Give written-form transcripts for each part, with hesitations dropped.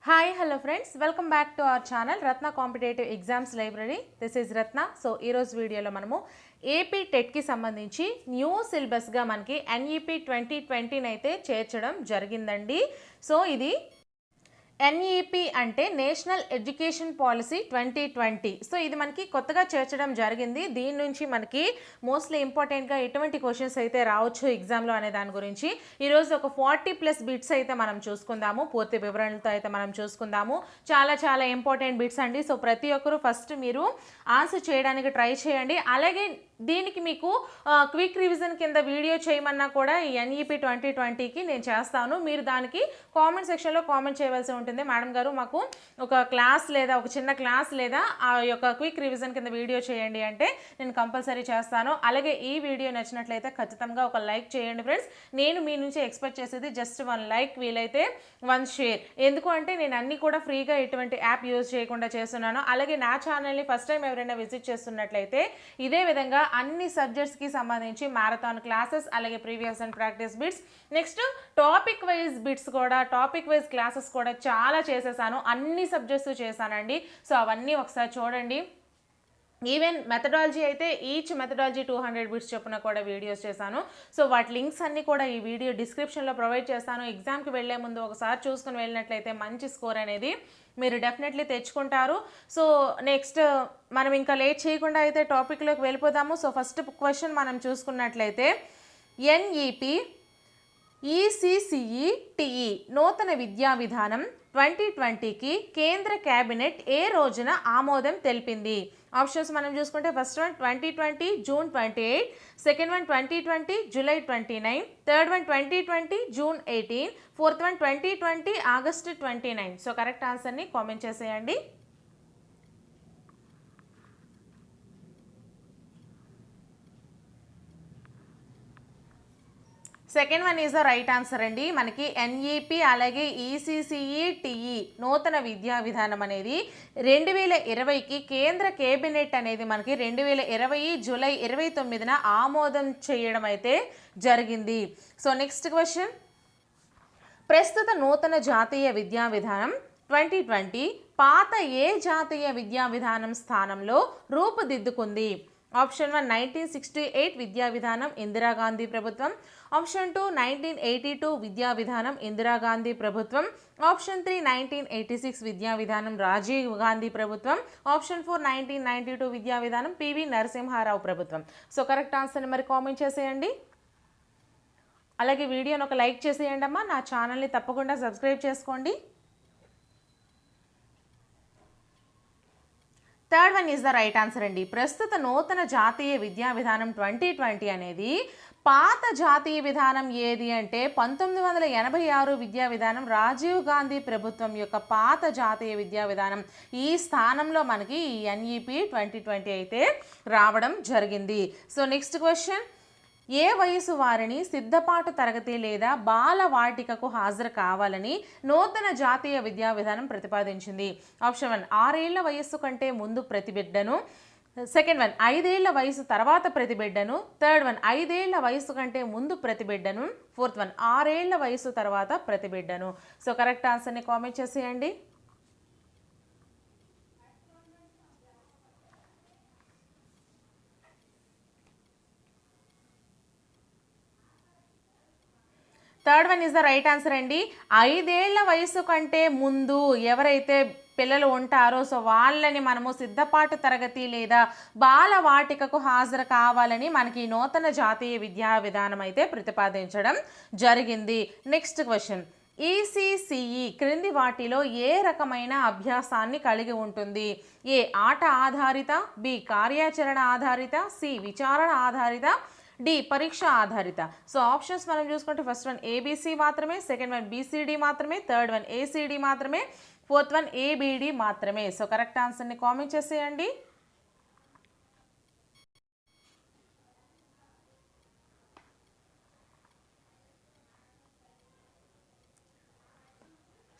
Hi hello friends, welcome back to our channel Ratna competitive exams library. This is Ratna. So ఈరోజు వీడియోలో మనము AP టెట్కి సంబంధించి new సిలబస్గా మనకి NEP 2020 అయితే చేర్చడం జరిగిందండి. సో ఇది ఎన్ఈపీ అంటే నేషనల్ ఎడ్యుకేషన్ పాలసీ 2020. సో ఇది మనకి కొత్తగా చేర్చడం జరిగింది. దీని నుంచి మనకి మోస్ట్లీ ఇంపార్టెంట్గా ఎటువంటి క్వశ్చన్స్ అయితే రావచ్చు ఎగ్జామ్లో అనే దాని గురించి ఈరోజు ఒక 40+ బిట్స్ అయితే మనం చూసుకుందాము. పూర్తి వివరణలతో అయితే మనం చూసుకుందాము. చాలా ఇంపార్టెంట్ బిట్స్ అండి. సో ప్రతి ఒక్కరూ ఫస్ట్ మీరు ఆన్సర్ చేయడానికి ట్రై చేయండి. అలాగే దీనికి మీకు క్విక్ రివిజన్ కింద వీడియో చేయమన్నా కూడా ఈ ఎన్ఈపీ 2020కి నేను చేస్తాను. మీరు దానికి కామెంట్ సెక్షన్లో కామెంట్ చేయవలసి ఉంటుంది. మేడం గారు మాకు ఒక క్లాస్ లేదా ఒక చిన్న క్లాస్ లేదా ఆ యొక్క క్విక్ రివిజన్ కింద వీడియో చేయండి అంటే నేను కంపల్సరీ చేస్తాను. అలాగే ఈ వీడియో నచ్చినట్లయితే ఖచ్చితంగా ఒక లైక్ చేయండి ఫ్రెండ్స్. నేను మీ నుంచి ఎక్స్పెక్ట్ చేసేది జస్ట్ 1 లైక్, వీలైతే 1 షేర్. ఎందుకు అంటే నేను అన్నీ కూడా ఫ్రీగా ఎటువంటి యాప్ యూజ్ చేయకుండా చేస్తున్నాను. అలాగే నా ఛానల్ని ఫస్ట్ టైం ఎవరైనా విజిట్ చేస్తున్నట్లయితే ఇదే విధంగా అన్ని సబ్జెక్ట్స్కి సంబంధించి మ్యారథాన్ క్లాసెస్, అలాగే previous and practice bits, next topic wise bits కూడా, టాపిక్ వైజ్ క్లాసెస్ కూడా చాలా చేసేసాను. అన్ని సబ్జెక్ట్స్ చేశానండి. సో అవన్నీ ఒకసారి చూడండి. ఈవెన్ మెథడాలజీ అయితే ఈచ్ మెథడాలజీ 200 బిట్స్ చొప్పున కూడా వీడియోస్ చేశాను. సో వాటి లింక్స్ అన్నీ కూడా ఈ వీడియో డిస్క్రిప్షన్లో ప్రొవైడ్ చేస్తాను. ఎగ్జామ్కి వెళ్లే ముందు ఒకసారి చూసుకుని వెళ్ళినట్లయితే మంచి స్కోర్ అనేది మీరు డెఫినెట్లీ తెచ్చుకుంటారు. సో నెక్స్ట్ మనం ఇంకా లేట్ చేయకుండా అయితే టాపిక్లోకి వెళ్ళిపోదాము. సో ఫస్ట్ క్వశ్చన్ మనం చూసుకున్నట్లయితే ఎన్ఈపి ఈసీసీఈటీఈ నూతన విద్యా విధానం 2020కి కేంద్ర కేబినెట్ ఏ రోజున ఆమోదం తెలిపింది? ఆప్షన్స్ మనం చూసుకుంటే first one 2020 June 28, second one 2020 July 29, third one 2020 June 18, fourth one 2020 August 29. So correct ఆన్సర్ని కామెంట్ చేసేయండి. Second one is the right answer అండి. మనకి ఎన్ఈపి అలాగే ఈసీసీఈటీఈ నూతన విద్యా విధానం అనేది 2020కి కేంద్ర కేబినెట్ అనేది మనకి 2020 జూలై 29న ఆమోదం చేయడం అయితే జరిగింది. సో నెక్స్ట్ క్వశ్చన్, ప్రస్తుత నూతన జాతీయ విద్యా విధానం 2020 పాత ఏ జాతీయ విద్యా విధానం స్థానంలో రూపుదిద్దుకుంది? ఆప్షన్ 1 1968 విద్యా విధానం ఇందిరాగాంధీ ప్రభుత్వం, ఆప్షన్ 2 1982 విద్యా విధానం ఇందిరాగాంధీ ప్రభుత్వం, ఆప్షన్ 3 1986 విద్యా విధానం రాజీవ్ గాంధీ ప్రభుత్వం, ఆప్షన్ 4 1992 విద్యా విధానం పివి నరసింహారావు ప్రభుత్వం. సో కరెక్ట్ ఆన్సర్ని మరి కామెంట్ చేసేయండి. అలాగే వీడియోని ఒక లైక్ చేసేయండి అమ్మా. నా ఛానల్ని తప్పకుండా సబ్స్క్రైబ్ చేసుకోండి. Third one is the right answer అండి. ప్రస్తుత నూతన జాతీయ విద్యా విధానం 2020 అనేది పాత జాతీయ విధానం ఏది అంటే 1986 విద్యా విధానం రాజీవ్ గాంధీ ప్రభుత్వం యొక్క పాత జాతీయ విద్యా విధానం. ఈ స్థానంలో మనకి ఈ ఎన్ఈపి 2020 అయితే రావడం జరిగింది. సో నెక్స్ట్ క్వశ్చన్, ఏ వయసు వారిని సిద్ధపాటు తరగతి లేదా బాలవాటికకు హాజరు కావాలని నూతన జాతీయ విద్యా విధానం ప్రతిపాదించింది? ఆప్షన్ 1 6 ఏళ్ల వయస్సు కంటే ముందు ప్రతి బిడ్డను, సెకండ్ వన్ 5 ఏళ్ల వయసు తర్వాత ప్రతి బిడ్డను, థర్డ్ వన్ 5 ఏళ్ల వయసు కంటే ముందు ప్రతి బిడ్డను, ఫోర్త్ వన్ 6 ఏళ్ల వయసు తర్వాత ప్రతి బిడ్డను. సో కరెక్ట్ ఆన్సర్ని కామెంట్ చేసేయండి. Third one is the right answer అండి. 5 ఏళ్ల వయసు కంటే ముందు ఎవరైతే పిల్లలు ఉంటారో సో వాళ్ళని మనము సిద్ధపాటు తరగతి లేదా బాలవాటికకు హాజరు కావాలని మనకి నూతన జాతీయ విద్యా విధానం అయితే ప్రతిపాదించడం జరిగింది. నెక్స్ట్ క్వశ్చన్, ఈసీసీఈ క్రింది వాటిలో ఏ రకమైన అభ్యాసాన్ని కలిగి ఉంటుంది? ఏ ఆట ఆధారిత, బి కార్యాచరణ ఆధారిత, సి విచారణ ఆధారిత, డి పరీక్ష ఆధారిత. సో ఆప్షన్స్ మనం చూసుకుంటే ఫస్ట్ వన్ ఏబిసి మాత్రమే, సెకండ్ వన్ బిసిడి మాత్రమే, థర్డ్ వన్ ఏసిడి మాత్రమే, ఫోర్త్ వన్ ఏబిడి మాత్రమే. సో కరెక్ట్ ఆన్సర్ని కామెంట్ చేసేయండి.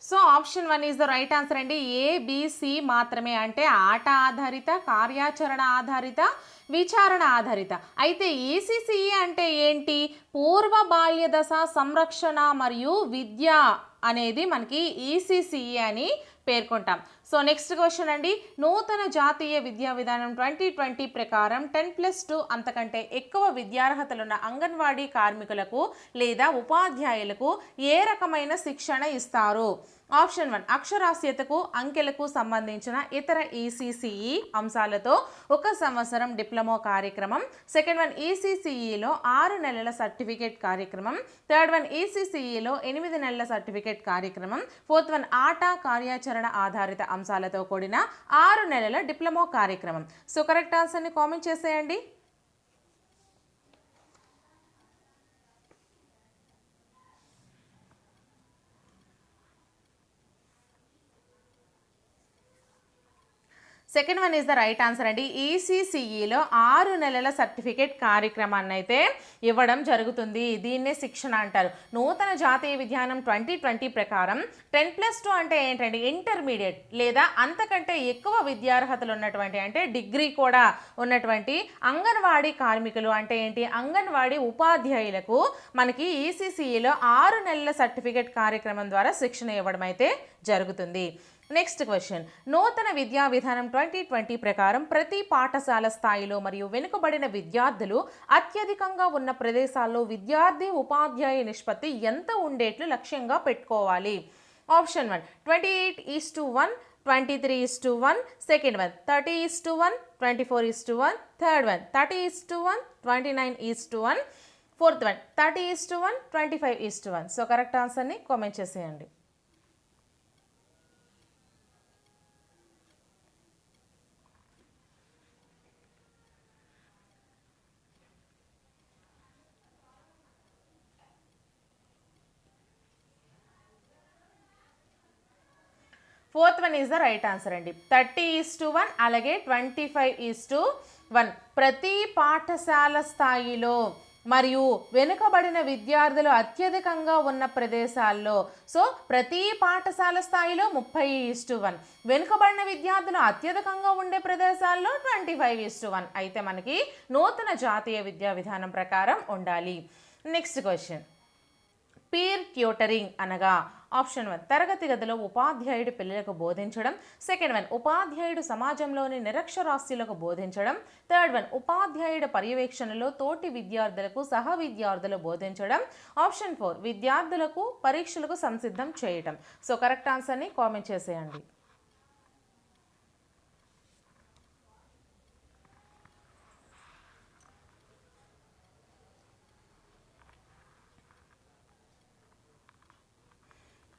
So option 1 is the right answer అండి. ఏబిసి మాత్రమే అంటే ఆట ఆధారిత, కార్యాచరణ ఆధారిత, విచారణ ఆధారిత. అయితే ఈసీసీఈ అంటే ఏంటి? పూర్వ బాల్య దశ సంరక్షణ మరియు విద్యా అనేది మనకి ఈసీసీఈ అని పేర్కొంటాం. సో నెక్స్ట్ క్వశ్చన్ అండి, నూతన జాతీయ విద్యా విధానం 2020 ప్రకారం 10+2 అంతకంటే ఎక్కువ విద్యార్హతలున్న అంగన్వాడీ కార్మికులకు లేదా ఉపాధ్యాయులకు ఏ రకమైన శిక్షణ ఇస్తారు? ఆప్షన్ 1 అక్షరాస్యతకు అంకెలకు సంబంధించిన ఇతర ఈసీసీఈ అంశాలతో 1 సంవత్సరం డిప్లొమా కార్యక్రమం. సెకండ్ వన్ ఈసీసీఈలో 6 నెలల సర్టిఫికేట్ కార్యక్రమం. థర్డ్ వన్ ఈసీసీఈలో 8 నెలల సర్టిఫికేట్ కార్యక్రమం. ఫోర్త్ వన్ ఆట కార్యాచరణ ఆధారిత అంశాలతో కూడిన 6 నెలల డిప్లొమా కార్యక్రమం. సో కరెక్ట్ ఆన్సర్ని కామెంట్ చేసేయండి. Second one is the right answer అండి. ఈసీసీఈలో 6 నెలల సర్టిఫికేట్ కార్యక్రమాన్ని అయితే ఇవ్వడం జరుగుతుంది. దీన్నే శిక్షణ అంటారు. నూతన జాతీయ విధానం 2020 ప్రకారం 10+2 అంటే ఏంటండి, ఇంటర్మీడియట్ లేదా అంతకంటే ఎక్కువ విద్యార్హతలు ఉన్నటువంటి, అంటే డిగ్రీ కూడా ఉన్నటువంటి అంగన్వాడీ కార్మికులు అంటే ఏంటి, అంగన్వాడీ ఉపాధ్యాయులకు మనకి ఈసీసీఈలో 6 నెలల సర్టిఫికేట్ కార్యక్రమం ద్వారా శిక్షణ ఇవ్వడం అయితే జరుగుతుంది. నెక్స్ట్ క్వశ్చన్, నూతన విద్యా విధానం 2020 ప్రకారం ప్రతి పాఠశాల స్థాయిలో మరియు వెనుకబడిన విద్యార్థులు అత్యధికంగా ఉన్న ప్రదేశాల్లో విద్యార్థి ఉపాధ్యాయ నిష్పత్తి ఎంత ఉండేట్లు లక్ష్యంగా పెట్టుకోవాలి? Option 1 28:1, 23:1, second one 30:1, 24:1, third one 30:1, 29:1, fourth one 30:1, 25:1. So correct ఆన్సర్ని కామెంట్ చేసేయండి. Fourth one is the right answer అండి. 30:1 అలాగే 25:1. ప్రతి పాఠశాల స్థాయిలో మరియు వెనుకబడిన విద్యార్థులు అత్యధికంగా ఉన్న ప్రదేశాల్లో, సో ప్రతి పాఠశాల స్థాయిలో 30:1, వెనుకబడిన విద్యార్థులు అత్యధికంగా ఉండే ప్రదేశాల్లో 25:1 అయితే మనకి నూతన జాతీయ విద్యా విధానం ప్రకారం ఉండాలి. నెక్స్ట్ క్వశ్చన్, పీర్ ట్యూటరింగ్ అనగా ఆప్షన్ 1 తరగతి గదిలో ఉపాధ్యాయుడు పిల్లలకు బోధించడం. సెకండ్ వన్ ఉపాధ్యాయుడు సమాజంలోని నిరక్షరాస్యులకు బోధించడం. థర్డ్ వన్ ఉపాధ్యాయుడు పర్యవేక్షణలో తోటి విద్యార్థులకు సహ విద్యార్థులు బోధించడం. ఆప్షన్ 4 విద్యార్థులకు పరీక్షలకు సంసిద్ధం చేయడం. సో కరెక్ట్ ఆన్సర్ని కామెంట్ చేసేయండి.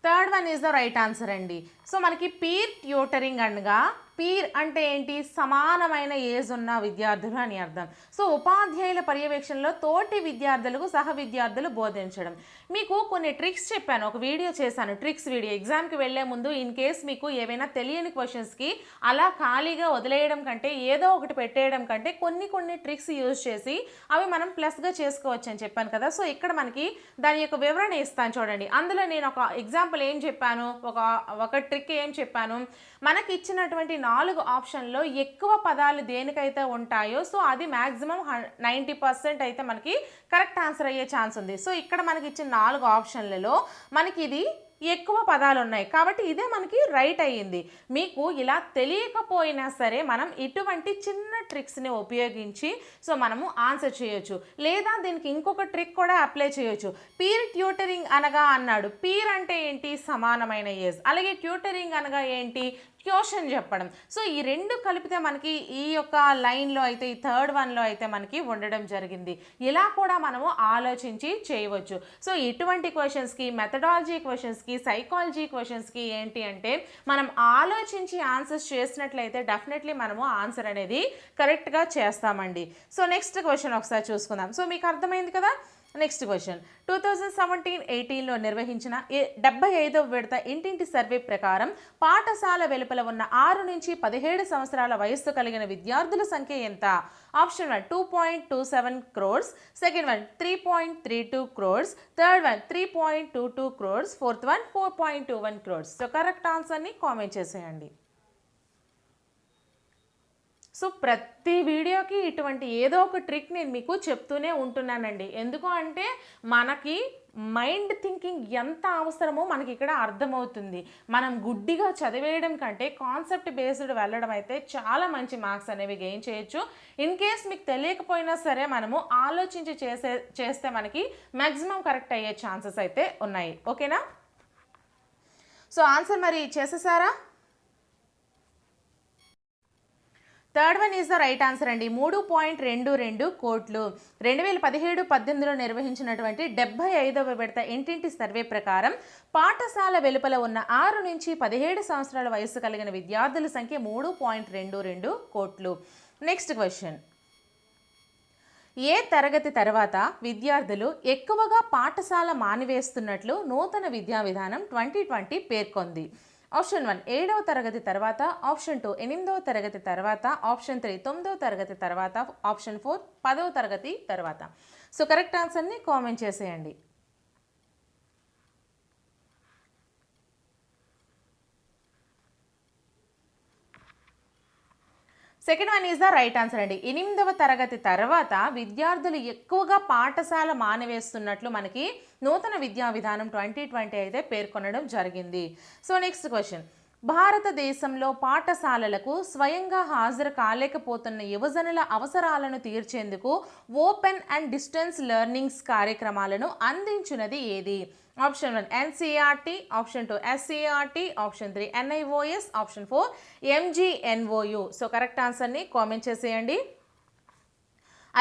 Third one is the right answer అండి. సో మనకి పీర్ ట్యూటరింగ్ అనగా, పీర్ అంటే ఏంటి, సమానమైన ఏజ్ ఉన్న విద్యార్థులు అని అర్థం. సో ఉపాధ్యాయుల పర్యవేక్షణలో తోటి విద్యార్థులకు సహ విద్యార్థులు బోధించడం. మీకు కొన్ని ట్రిక్స్ చెప్పాను, ఒక వీడియో చేశాను, ట్రిక్స్ వీడియో. ఎగ్జామ్కి వెళ్లే ముందు ఇన్ కేస్ మీకు ఏవైనా తెలియని క్వశ్చన్స్కి అలా ఖాళీగా వదిలేయడం కంటే, ఏదో ఒకటి పెట్టేయడం కంటే కొన్ని ట్రిక్స్ యూజ్ చేసి అవి మనం ప్లస్గా చేసుకోవచ్చు అని చెప్పాను కదా. సో ఇక్కడ మనకి దాని యొక్క వివరణ ఇస్తాను చూడండి. అందులో నేను ఒక ఎగ్జాంపుల్ ఏం చెప్పాను, ఒక ట్రిక్ ఏం చెప్పాను, మనకి ఇచ్చినటువంటి 4 ఆప్షన్లో ఎక్కువ పదాలు దేనికైతే ఉంటాయో సో అది మ్యాక్సిమం 90% అయితే మనకి కరెక్ట్ ఆన్సర్ అయ్యే ఛాన్స్ ఉంది. సో ఇక్కడ మనకి ఇచ్చిన 4 ఆప్షన్లలో మనకి ఇది ఎక్కువ పదాలు ఉన్నాయి కాబట్టి ఇదే మనకి రైట్ అయ్యింది. మీకు ఇలా తెలియకపోయినా సరే మనం ఇటువంటి చిన్న ట్రిక్స్ని ఉపయోగించి సో మనము ఆన్సర్ చేయొచ్చు. లేదా దీనికి ఇంకొక ట్రిక్ కూడా అప్లై చేయొచ్చు. పీర్ ట్యూటరింగ్ అనగా అన్నాడు, పీర్ అంటే ఏంటి, సమానమైన ఏజ్, అలాగే ట్యూటరింగ్ అనగా ఏంటి, ట్యూషన్ చెప్పడం. సో ఈ రెండు కలిపితే మనకి ఈ యొక్క లైన్లో అయితే, ఈ థర్డ్ వన్లో అయితే మనకి ఉండడం జరిగింది. ఇలా కూడా మనము ఆలోచించి చేయవచ్చు. సో ఇటువంటి క్వశ్చన్స్కి, మెథడాలజీ క్వశ్చన్స్కి, సైకాలజీ క్వశ్చన్స్కి ఏంటి అంటే మనం ఆలోచించి ఆన్సర్స్ చేసినట్లయితే డెఫినెట్లీ మనము ఆన్సర్ అనేది కరెక్ట్గా చేస్తామండి. సో నెక్స్ట్ క్వశ్చన్ ఒకసారి చూసుకుందాం. సో మీకు అర్థమైంది కదా. నెక్స్ట్ క్వశ్చన్, 2017-18లో నిర్వహించిన 75వ విడత ఇంటింటి సర్వే ప్రకారం పాఠశాల వెలుపల ఉన్న 6 నుంచి 17 సంవత్సరాల వయస్సు కలిగిన విద్యార్థుల సంఖ్య ఎంత? Option 1 2.27 crores, second one 3.32 crores, third one 3.22 crores, fourth one 4.21 crores. So correct ఆన్సర్ని కామెంట్ చేసేయండి. సో ప్రతి వీడియోకి ఇటువంటి ఏదో ఒక ట్రిక్ నేను మీకు చెప్తూనే ఉంటున్నానండి. ఎందుకు అంటే మనకి మైండ్ థింకింగ్ ఎంత అవసరమో మనకి ఇక్కడ అర్థమవుతుంది. మనం గుడ్డిగా చదివేయడం కంటే కాన్సెప్ట్ బేస్డ్ వెళ్ళడం అయితే చాలా మంచి మార్క్స్ అనేవి గెయిన్ చేయొచ్చు. ఇన్ కేస్ మీకు తెలియకపోయినా సరే మనము ఆలోచించి చేస్తే మనకి మ్యాక్సిమం కరెక్ట్ అయ్యే ఛాన్సెస్ అయితే ఉన్నాయి. ఓకేనా? సో ఆన్సర్ మరి చేసేసారా? Third one is the right answer అండి. 3.22 కోట్లు. 2017-18లో నిర్వహించినటువంటి 75వ విడత ఇంటింటి సర్వే ప్రకారం పాఠశాల వెలుపల ఉన్న 6 నుంచి 17 సంవత్సరాల వయసు కలిగిన విద్యార్థుల సంఖ్య 3.22 కోట్లు. Next question. ఏ తరగతి తర్వాత విద్యార్థులు ఎక్కువగా పాఠశాల మానివేస్తున్నట్లు నూతన విద్యా విధానం 2020 పేర్కొంది? ఆప్షన్ 1 7వ తరగతి తర్వాత, ఆప్షన్ 2 8వ తరగతి తర్వాత, ఆప్షన్ 3 9వ తరగతి తర్వాత, ఆప్షన్ 4 10వ తరగతి తర్వాత. సో కరెక్ట్ ఆన్సర్ని కామెంట్ చేసేయండి. Second one is the right answer అండి. 8వ తరగతి తర్వాత విద్యార్థులు ఎక్కువగా పాఠశాల మానివేస్తున్నట్లు మనకి నూతన విద్యా విధానం 2020 అయితే పేర్కొనడం జరిగింది. So next question. భారతదేశంలో పాఠశాలలకు స్వయంగా హాజరు కాలేకపోతున్న యువజనుల అవసరాలను తీర్చేందుకు ఓపెన్ అండ్ డిస్టెన్స్ లెర్నింగ్స్ కార్యక్రమాలను అందించినది ఏది? Option 1 NCERT, option 2 SCERT, option 3 NIOS, option 4 MGNOU. So correct ఆన్సర్ని కామెంట్ చేసేయండి.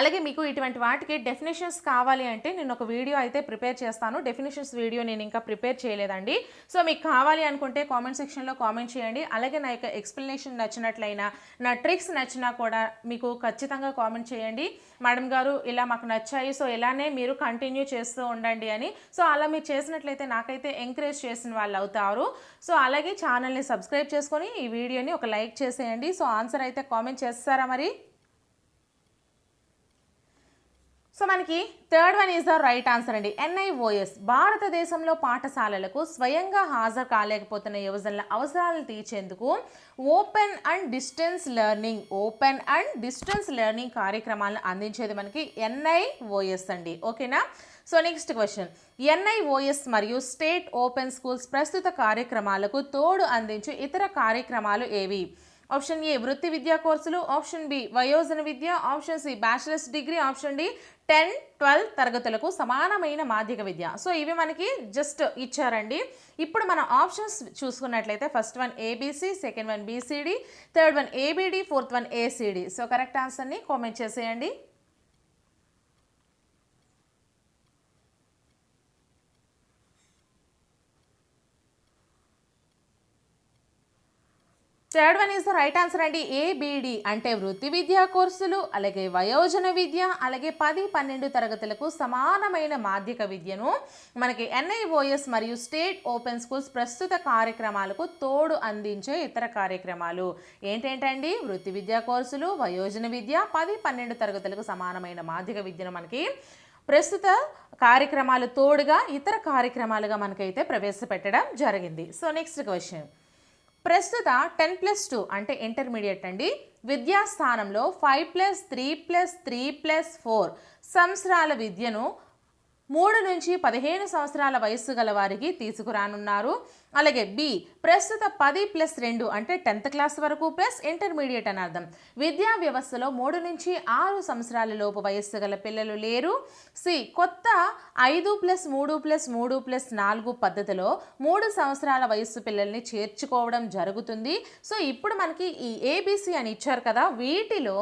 అలాగే మీకు ఇటువంటి వాటికి డెఫినేషన్స్ కావాలి అంటే నేను ఒక వీడియో అయితే ప్రిపేర్ చేస్తాను. డెఫినేషన్స్ వీడియో నేను ఇంకా ప్రిపేర్ చేయలేదండి. సో మీకు కావాలి అనుకుంటే కామెంట్ సెక్షన్లో కామెంట్ చేయండి. అలాగే నా యొక్క ఎక్స్ప్లెనేషన్ నచ్చినట్లయినా, నా ట్రిక్స్ నచ్చినా కూడా మీకు ఖచ్చితంగా కామెంట్ చేయండి. మేడం గారు ఇలా మాకు నచ్చాయి, సో ఇలానే మీరు కంటిన్యూ చేస్తూ ఉండండి అని. సో అలా మీరు చేసినట్లయితే నాకైతే ఎంకరేజ్ చేసిన వాళ్ళు అవుతారు. సో అలాగే ఛానల్ని సబ్స్క్రైబ్ చేసుకొని ఈ వీడియోని ఒక లైక్ చేసేయండి. సో ఆన్సర్ అయితే కామెంట్ చేస్తారా మరి? సో మనకి third one is the right answer అండి. ఎన్ఐఓఎస్ భారతదేశంలో పాఠశాలలకు స్వయంగా హాజరు కాలేకపోతున్న యువజనుల అవసరాలను తీర్చేందుకు ఓపెన్ అండ్ డిస్టెన్స్ లెర్నింగ్ కార్యక్రమాలను అందించేది మనకి ఎన్ఐఓఎస్ అండి. ఓకేనా? So next question. ఎన్ఐఓఎస్ మరియు స్టేట్ ఓపెన్ స్కూల్స్ ప్రస్తుత కార్యక్రమాలకు తోడు అందించే ఇతర కార్యక్రమాలు ఏవి? ఆప్షన్ ఏ వృత్తి విద్యా కోర్సులు, ఆప్షన్ బి వయోజన విద్య, option C bachelors degree, option D 10-12 తరగతులకు సమానమైన మాధ్యమిక విద్య. సో ఇవి మనకి జస్ట్ ఇచ్చారండి. ఇప్పుడు మనం ఆప్షన్స్ చూసుకున్నట్లయితే first one ABC, second one BCD, third one ABD, fourth one ACD. So correct ఆన్సర్ని కామెంట్ చేసేయండి. Third one is the right answer అండి. ఏబిడి అంటే వృత్తి విద్యా కోర్సులు, అలాగే వయోజన విద్య, అలాగే 10-12 తరగతులకు సమానమైన మాధ్యమిక విద్యను మనకి ఎన్ఐఓఎస్ మరియు స్టేట్ ఓపెన్ స్కూల్స్ ప్రస్తుత కార్యక్రమాలకు తోడు అందించే ఇతర కార్యక్రమాలు ఏంటండి? వృత్తి విద్యా కోర్సులు, వయోజన విద్య, 10-12 తరగతులకు సమానమైన మాధ్యమిక విద్యను మనకి ప్రస్తుత కార్యక్రమాలు తోడుగా ఇతర కార్యక్రమాలుగా మనకైతే ప్రవేశపెట్టడం జరిగింది. So next question. ప్రస్తుత 10+2 అంటే ఇంటర్మీడియట్ అండి విద్యాస్థానంలో 5+3+3+4 సంవత్సరాల విద్యను 3 నుంచి 15 సంవత్సరాల వయస్సు గల వారికి తీసుకురానున్నారు. అలాగే బి ప్రస్తుత 10+2 అంటే 10th క్లాస్ వరకు ప్లస్ ఇంటర్మీడియట్ అని అర్థం. విద్యా వ్యవస్థలో 3 నుంచి 6 సంవత్సరాల లోపు వయస్సు గల పిల్లలు లేరు. సి కొత్త 5+3+3+4 పద్ధతిలో 3 సంవత్సరాల వయస్సు పిల్లల్ని చేర్చుకోవడం జరుగుతుంది. సో ఇప్పుడు మనకి ఈ ఏబిసి అని ఇచ్చారు కదా, వీటిలో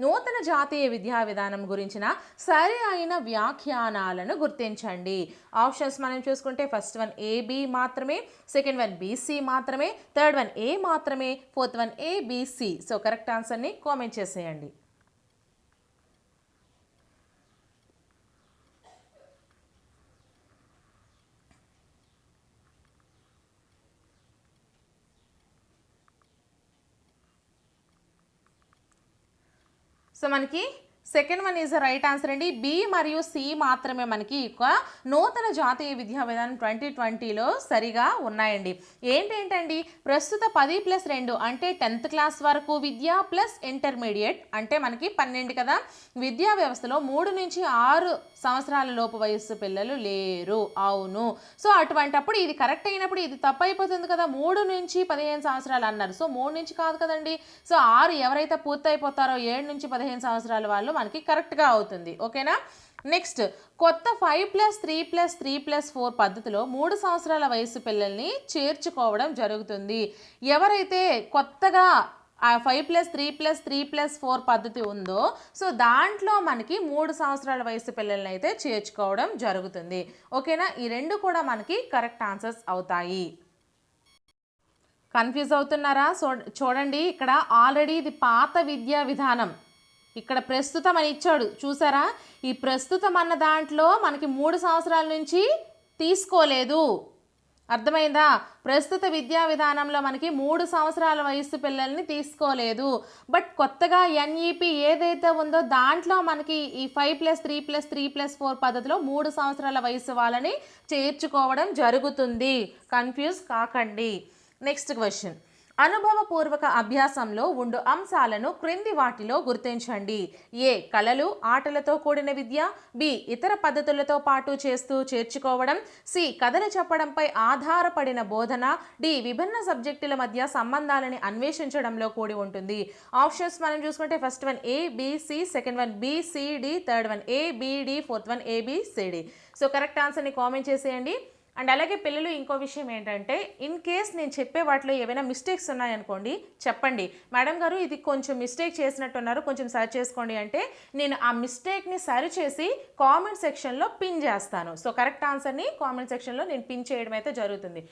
నూతన జాతీయ విద్యా విధానం గురించిన సరి అయిన వ్యాఖ్యానాలను గుర్తించండి. ఆప్షన్స్ మనం చూసుకుంటే ఫస్ట్ వన్ ఏబి మాత్రమే, సెకండ్ వన్ బీసీ మాత్రమే, థర్డ్ వన్ ఏ మాత్రమే, fourth one ABC. So correct ఆన్సర్ని కామెంట్ చేసేయండి. సో మనకి second one is the right answer అండి. బి మరియు సి మాత్రమే మనకి నూతన జాతీయ విద్యా విధానం 2020లో సరిగా ఉన్నాయండి. ఏంటండి ప్రస్తుత 10+2 అంటే 10th క్లాస్ వరకు విద్య ప్లస్ ఇంటర్మీడియట్ అంటే మనకి 12 కదా. విద్యా వ్యవస్థలో 3 నుంచి 6 సంవత్సరాల లోపు వయస్సు పిల్లలు లేరు. అవును. సో అటువంటప్పుడు ఇది కరెక్ట్ అయినప్పుడు ఇది తప్పు అయిపోతుంది కదా. 3 నుంచి 15 సంవత్సరాలు అన్నారు. సో 3 నుంచి కాదు కదండి. సో 6 ఎవరైతే పూర్తయిపోతారో 7 నుంచి 15 సంవత్సరాల వాళ్ళు మనకి కరెక్ట్గా అవుతుంది. ఓకేనా. నెక్స్ట్ కొత్త 5+3+3+4 పద్ధతిలో 3 సంవత్సరాల వయసు పిల్లల్ని చేర్చుకోవడం జరుగుతుంది. ఎవరైతే కొత్తగా ఆ 5+3+3+4 పద్ధతి ఉందో సో దాంట్లో మనకి 3 సంవత్సరాల వయసు పిల్లల్ని అయితే చేర్చుకోవడం జరుగుతుంది. ఓకేనా. ఈ రెండు కూడా మనకి కరెక్ట్ ఆన్సర్స్ అవుతాయి. కన్ఫ్యూజ్ అవుతున్నారా? చూడండి ఇక్కడ ఆల్రెడీ ఇది పాత విద్యా విధానం, ఇక్కడ ప్రస్తుతం అని ఇచ్చాడు చూసారా. ఈ ప్రస్తుతం అన్న దాంట్లో మనకి 3 సంవత్సరాల నుంచి తీసుకోలేదు. అర్థమైందా. ప్రస్తుత విద్యా విధానంలో మనకి 3 సంవత్సరాల వయసు పిల్లల్ని తీసుకోలేదు. బట్ కొత్తగా ఎన్ఈపి ఏదైతే ఉందో దాంట్లో మనకి ఈ 5+3+3+4 పద్ధతిలో 3 సంవత్సరాల వయసు వాళ్ళని చేర్చుకోవడం జరుగుతుంది. కన్ఫ్యూజ్ కాకండి. Next question. అనుభవపూర్వక అభ్యాసంలో ఉండు అంశాలను క్రింది వాటిలో గుర్తించండి. ఏ కళలు ఆటలతో కూడిన విద్య, బి ఇతర పద్ధతులతో పాటు చేస్తూ చేర్చుకోవడం, సి కథలు చెప్పడంపై ఆధారపడిన బోధన, డి విభిన్న సబ్జెక్టుల మధ్య సంబంధాలని అన్వేషించడంలో కూడి ఉంటుంది. ఆప్షన్స్ మనం చూసుకుంటే first one A B C, second one B C D, third one A B D, fourth one A B C D. So correct ఆన్సర్ని కామెంట్ చేసేయండి. అండ్ అలాగే పిల్లలు ఇంకో విషయం ఏంటంటే ఇన్ కేస్ నేను చెప్పే వాటిలో ఏవైనా మిస్టేక్స్ ఉన్నాయనుకోండి చెప్పండి, మేడం గారు ఇది కొంచెం మిస్టేక్ చేసినట్టున్నారు కొంచెం సరి చేసుకోండి అంటే నేను ఆ మిస్టేక్ని సరి చేసి కామెంట్ సెక్షన్లో పిన్ చేస్తాను. సో కరెక్ట్ ఆన్సర్ని కామెంట్ సెక్షన్లో నేను పిన్ చేయడం అయితే జరుగుతుంది.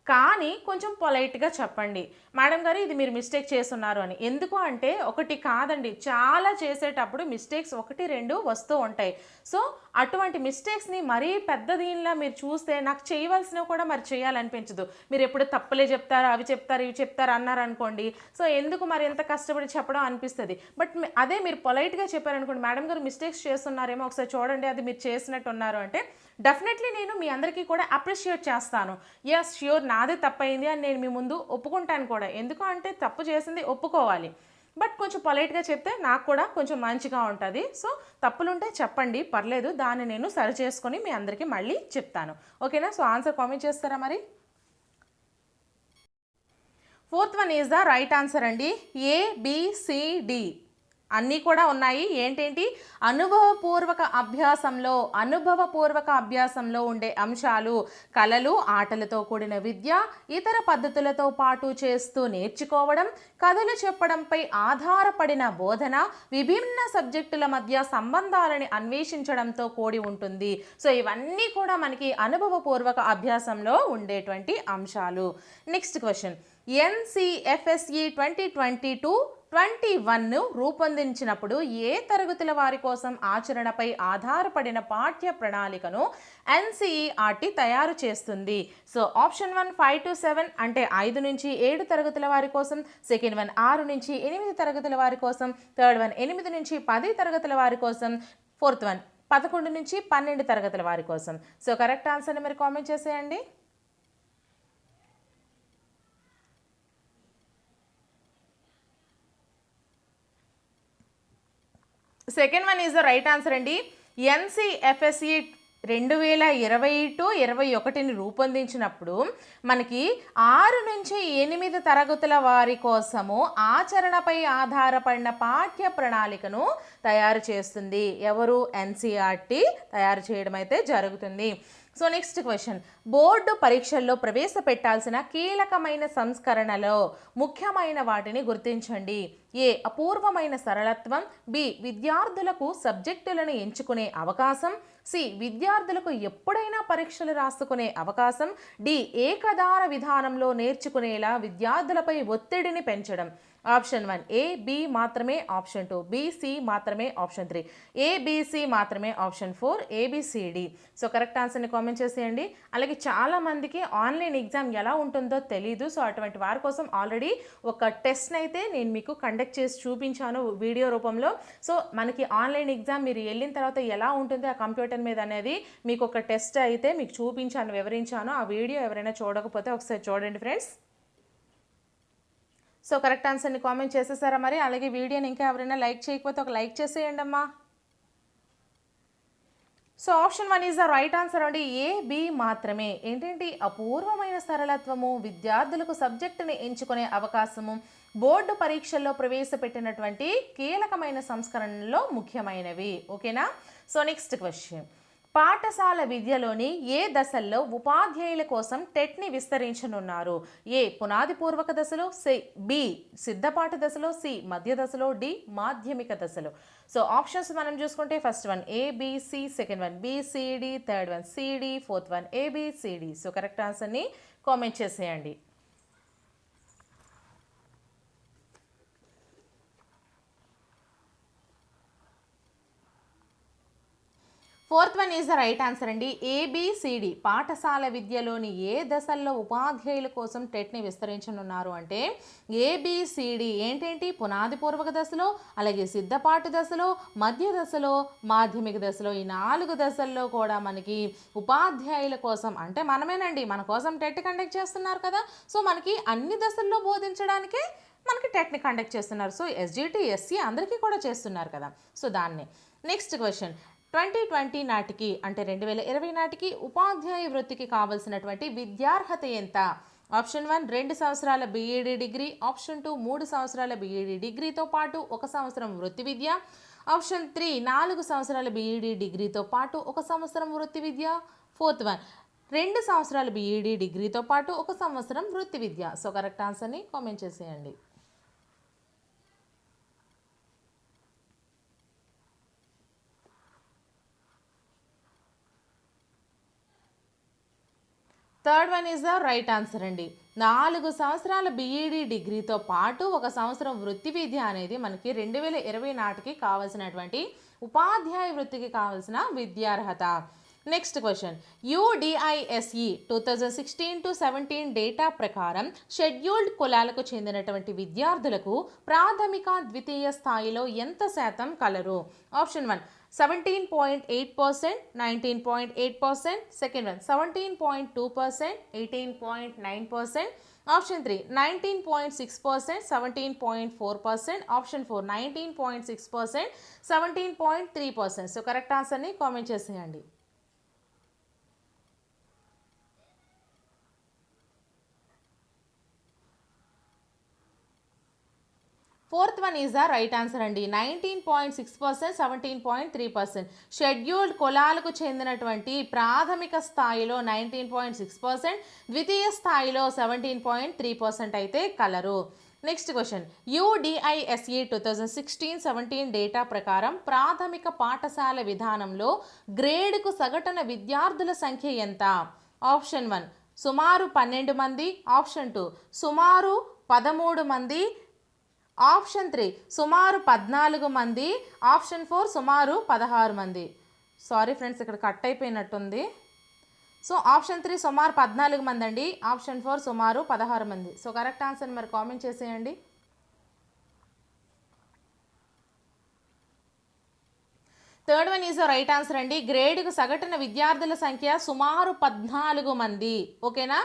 కానీ కొంచెం పొలైట్గా చెప్పండి, మేడం గారు ఇది మీరు మిస్టేక్ చేస్తున్నారు అని. ఎందుకు అంటే ఒకటి కాదండి, చాలా చేసేటప్పుడు మిస్టేక్స్ 1-2 వస్తూ ఉంటాయి. సో అటువంటి మిస్టేక్స్ని మరీ పెద్ద దీనిలా మీరు చూస్తే నాకు చేయవలసినవి కూడా మరి చేయాలనిపించదు. మీరు ఎప్పుడు తప్పులే చెప్తారు, అవి చెప్తారు, ఇవి చెప్తారు అన్నారు అనుకోండి, సో ఎందుకు మరి ఎంత కష్టపడి చెప్పడం అనిపిస్తుంది. బట్ అదే మీరు పొలైట్గా చెప్పారనుకోండి, మేడం గారు మిస్టేక్స్ చేస్తున్నారేమో ఒకసారి చూడండి అది మీరు చేసినట్టు ఉన్నారు అంటే డెఫినెట్లీ నేను మీ అందరికీ కూడా అప్రిషియేట్ చేస్తాను. ఎస్ ష్యూర్ నాదే తప్పైంది అని నేను మీ ముందు ఒప్పుకుంటాను కూడా. ఎందుకు అంటే తప్పు చేసింది ఒప్పుకోవాలి, బట్ కొంచెం పొలైట్గా చెప్తే నాకు కూడా కొంచెం మంచిగా ఉంటుంది. సో తప్పులుంటే చెప్పండి పర్లేదు, దాన్ని నేను సరి చేసుకొని మీ అందరికీ మళ్ళీ చెప్తాను. ఓకేనా. సో ఆన్సర్ కామెంట్ చేస్తారా మరి. Fourth one is the right answer అండి. ABCD అన్నీ కూడా ఉన్నాయి. ఏంటేంటి అనుభవపూర్వక అభ్యాసంలో ఉండే అంశాలు కళలు ఆటలతో కూడిన విద్య, ఇతర పద్ధతులతో పాటు చేస్తూ నేర్చుకోవడం, కథలు చెప్పడంపై ఆధారపడిన బోధన, విభిన్న సబ్జెక్టుల మధ్య సంబంధాలని అన్వేషించడంతో కూడి ఉంటుంది. సో ఇవన్నీ కూడా మనకి అనుభవపూర్వక అభ్యాసంలో ఉండేటువంటి అంశాలు. Next question. NCFSE 2022-21 రూపొందించినప్పుడు ఏ తరగతుల వారి కోసం ఆచరణపై ఆధారపడిన పాఠ్య ప్రణాళికను NCERT తయారు చేస్తుంది. సో ఆప్షన్ 1 5 to 7 అంటే 5 నుంచి 7 తరగతుల వారి కోసం, సెకండ్ వన్ 6 నుంచి 8 తరగతుల వారి కోసం, థర్డ్ వన్ 8 నుంచి 10 తరగతుల వారి కోసం, ఫోర్త్ వన్ 11 నుంచి 12 తరగతుల వారి కోసం. సో కరెక్ట్ ఆన్సర్ని మీరు కామెంట్ చేసేయండి. Second one is the right answer అండి. NCFSE 2020-21 రూపొందించినప్పుడు మనకి 6 నుంచి 8 తరగతుల వారి కోసము ఆచరణపై ఆధారపడిన పాఠ్య ప్రణాళికను తయారు చేస్తుంది. ఎవరు? NCERT తయారు చేయడం అయితే జరుగుతుంది. So next question. బోర్డు పరీక్షల్లో ప్రవేశపెట్టాల్సిన కీలకమైన సంస్కరణలో ముఖ్యమైన వాటిని గుర్తించండి. ఏ అపూర్వమైన సరళత్వం, బి విద్యార్థులకు సబ్జెక్టులను ఎంచుకునే అవకాశం, సి విద్యార్థులకు ఎప్పుడైనా పరీక్షలు రాసుకునే అవకాశం, డి ఏకదాన విధానంలో నేర్చుకునేలా విద్యార్థులపై ఒత్తిడిని పెంచడం. ఆప్షన్ 1 ఏ బి మాత్రమే, ఆప్షన్ 2 బి సి మాత్రమే, ఆప్షన్ 3 ఏ బి సి మాత్రమే, ఆప్షన్ 4 ఏబిసిడి. సో కరెక్ట్ ఆన్సర్ని కామెంట్ చేసేయండి. అలాగే చాలా మందికి ఆన్లైన్ ఎగ్జామ్ ఎలా ఉంటుందో తెలీదు. సో అటువంటి వారి కోసం ఆల్రెడీ ఒక టెస్ట్ని అయితే నేను మీకు కండక్ట్ చేసి చూపించాను వీడియో రూపంలో. సో మనకి ఆన్లైన్ ఎగ్జామ్ మీరు వెళ్ళిన తర్వాత ఎలా ఉంటుంది ఆ కంప్యూటర్ మీద అనేది మీకు ఒక టెస్ట్ అయితే మీకు చూపించాను, వివరించాను. ఆ వీడియో ఎవరైనా చూడకపోతే ఒకసారి చూడండి ఫ్రెండ్స్. సో కరెక్ట్ ఆన్సర్ని కామెంట్ చేసేసారా మరి? అలాగే వీడియోని ఇంకా ఎవరైనా లైక్ చేయకపోతే ఒక లైక్ చేసేయండి అమ్మా. So option 1 is the right answer అండి. ఏ బి మాత్రమే. ఏంటంటే అపూర్వమైన సరళత్వము, విద్యార్థులకు సబ్జెక్టుని ఎంచుకునే అవకాశము బోర్డు పరీక్షల్లో ప్రవేశపెట్టినటువంటి కీలకమైన సంస్కరణల్లో ముఖ్యమైనవి. ఓకేనా? So next question. పాఠశాల విద్యలోని ఏ దశల్లో ఉపాధ్యాయుల కోసం టెట్ని విస్తరించనున్నారు? ఏ పునాది పూర్వక దశలో, బి సిద్ధపాటు దశలో, సి మధ్య దశలో, డి మాధ్యమిక దశలో. సో ఆప్షన్స్ మనం చూసుకుంటే first one ABC, second one BCD, third one CD, fourth one ABCD. So correct ఆన్సర్ని కామెంట్ చేసేయండి. Fourth one is the right answer అండి. ఏబిసిడి. పాఠశాల విద్యలోని ఏ దశల్లో ఉపాధ్యాయుల కోసం టెట్ని విస్తరించనున్నారు అంటే ఏబిసిడి. ఏంటేంటి? పునాది పూర్వక దశలో, అలాగే సిద్ధపాటు దశలో, మధ్య దశలో, మాధ్యమిక దశలో. ఈ 4 దశల్లో కూడా మనకి ఉపాధ్యాయుల కోసం అంటే మనమేనండి, మన కోసం టెట్ కండక్ట్ చేస్తున్నారు కదా. సో మనకి అన్ని దశల్లో బోధించడానికే మనకి టెట్ని కండక్ట్ చేస్తున్నారు. సో ఎస్జిటి, ఎస్సీ అందరికీ కూడా చేస్తున్నారు కదా. సో దాన్ని. Next question. 2020 నాటికి అంటే 2020 నాటికి ఉపాధ్యాయ వృత్తికి కావలసినటువంటి విద్యార్హత ఎంత? ఆప్షన్ 1 2 సంవత్సరాల బీఈడి డిగ్రీ, ఆప్షన్ 2 3 సంవత్సరాల బీఈడి డిగ్రీతో పాటు 1 సంవత్సరం వృత్తి విద్య, ఆప్షన్ 3 4 సంవత్సరాల బీఈడి డిగ్రీతో పాటు 1 సంవత్సరం వృత్తి విద్య, ఫోర్త్ వన్ 2 సంవత్సరాల బీఈడి డిగ్రీతో పాటు 1 సంవత్సరం వృత్తి విద్య. సో కరెక్ట్ ఆన్సర్ని కామెంట్ చేసేయండి. Third one is the right answer అండి. 4 సంవత్సరాల బీఈడి డిగ్రీతో పాటు 1 సంవత్సరం వృత్తి విద్య అనేది మనకి 2020 నాటికి కావాల్సినటువంటి ఉపాధ్యాయ వృత్తికి కావాల్సిన విద్యార్హత. Next question. యుడిఐఎస్ఈ 2016-17 డేటా ప్రకారం షెడ్యూల్డ్ కులాలకు చెందినటువంటి విద్యార్థులకు ప్రాథమిక ద్వితీయ స్థాయిలో ఎంత శాతం కలరు? Option 1 17.8%, 19.8%, second one 17.2%, 18.9%, option 3 19.6%, 17.4%, option 4 19.6%, 17.3%. So correct ఆన్సర్ని కామెంట్ చేసేయండి. Fourth one is the right answer అండి. 19.6%, 17.3%. షెడ్యూల్డ్ కులాలకు చెందినటువంటి ప్రాథమిక స్థాయిలో 19.6%, ద్వితీయ స్థాయిలో 17.3% అయితే కలరు. Next question. యుడిఐఎస్ఈ 2016-17 డేటా ప్రకారం ప్రాథమిక పాఠశాల విధానంలో గ్రేడ్కు సగటున విద్యార్థుల సంఖ్య ఎంత? ఆప్షన్ 1 సుమారు 12 మంది, ఆప్షన్ 2 సుమారు 13 మంది, ఆప్షన్ 3 సుమారు 14 మంది, ఆప్షన్ 4 సుమారు 16 మంది. సారీ ఫ్రెండ్స్, ఇక్కడ కట్ అయిపోయినట్టుంది. సో ఆప్షన్ 3 సుమారు 14 మంది అండి, ఆప్షన్ 4 సుమారు 16 మంది. సో కరెక్ట్ ఆన్సర్ మరి కామెంట్ చేసేయండి. Third one is right answer అండి. గ్రేడ్కు సగటున విద్యార్థుల సంఖ్య సుమారు 14 మంది. ఓకేనా?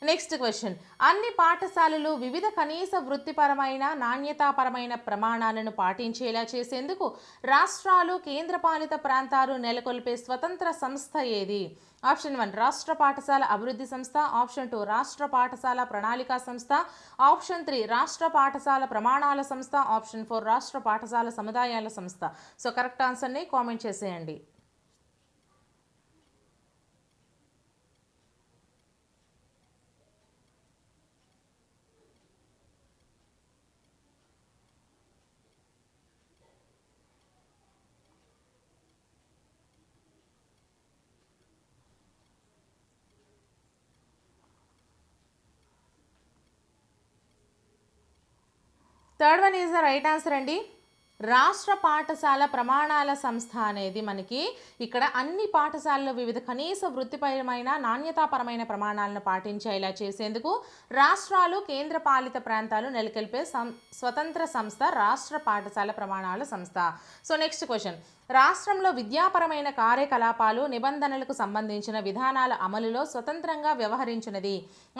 Next question. అన్ని పాఠశాలలు వివిధ కనీస వృత్తిపరమైన నాణ్యతాపరమైన ప్రమాణాలను పాటించేలా చేసేందుకు రాష్ట్రాలు, కేంద్రపాలిత ప్రాంతాలు నెలకొల్పే స్వతంత్ర సంస్థ ఏది? ఆప్షన్ 1 రాష్ట్ర పాఠశాల అభివృద్ధి సంస్థ, ఆప్షన్ 2 రాష్ట్ర పాఠశాల ప్రణాళికా సంస్థ, ఆప్షన్ 3 రాష్ట్ర పాఠశాల ప్రమాణాల సంస్థ, ఆప్షన్ 4 రాష్ట్ర పాఠశాల సముదాయాల సంస్థ. సో కరెక్ట్ ఆన్సర్ని కామెంట్ చేసేయండి. Third one is the right answer అండి. రాష్ట్ర పాఠశాల ప్రమాణాల సంస్థ అనేది మనకి ఇక్కడ అన్ని పాఠశాలలో వివిధ కనీస వృత్తిపరమైన నాణ్యతాపరమైన ప్రమాణాలను పాటించేలా చేసేందుకు రాష్ట్రాలు కేంద్ర పాలిత ప్రాంతాలు నెలకొల్పే స్వతంత్ర సంస్థ రాష్ట్ర పాఠశాల ప్రమాణాల సంస్థ. సో నెక్స్ట్ క్వశ్చన్, రాష్ట్రంలో విద్యాపరమైన కార్యకలాపాలు నిబంధనలకు సంబంధించిన విధానాల అమలులో స్వతంత్రంగా వ్యవహరించినది.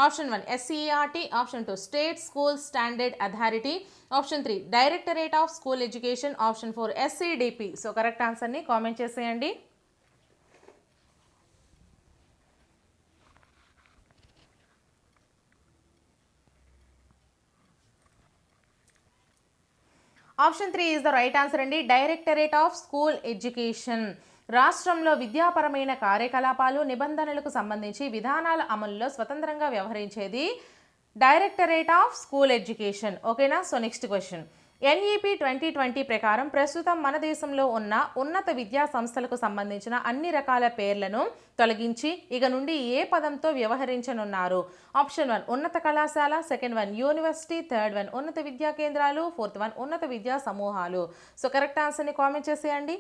Option 1 SCERT, option 2 state school standard authority, option 3 directorate of school education, option 4 SCDP. So correct ఆన్సర్ని కామెంట్ చేసేయండి. Option 3 is the right answer అండి. Directorate of school education. రాష్ట్రంలో విద్యాపరమైన కార్యకలాపాలు నిబంధనలకు సంబంధించి విధానాల అమలులో స్వతంత్రంగా వ్యవహరించేది డైరెక్టరేట్ ఆఫ్ స్కూల్ ఎడ్యుకేషన్. ఓకేనా. సో నెక్స్ట్ క్వశ్చన్, NEP 2020 ప్రకారం ప్రస్తుతం మన దేశంలో ఉన్న ఉన్నత విద్యా సంస్థలకు సంబంధించిన అన్ని రకాల పేర్లను తొలగించి ఇక నుండి ఏ పదంతో వ్యవహరించనున్నారు. ఆప్షన్ 1 ఉన్నత కళాశాల, సెకండ్ 1 యూనివర్సిటీ, థర్డ్ 1 ఉన్నత విద్యా కేంద్రాలు, ఫోర్త్ 1 ఉన్నత విద్యా సమూహాలు. సో కరెక్ట్ ఆన్సర్ని కామెంట్ చేసేయండి.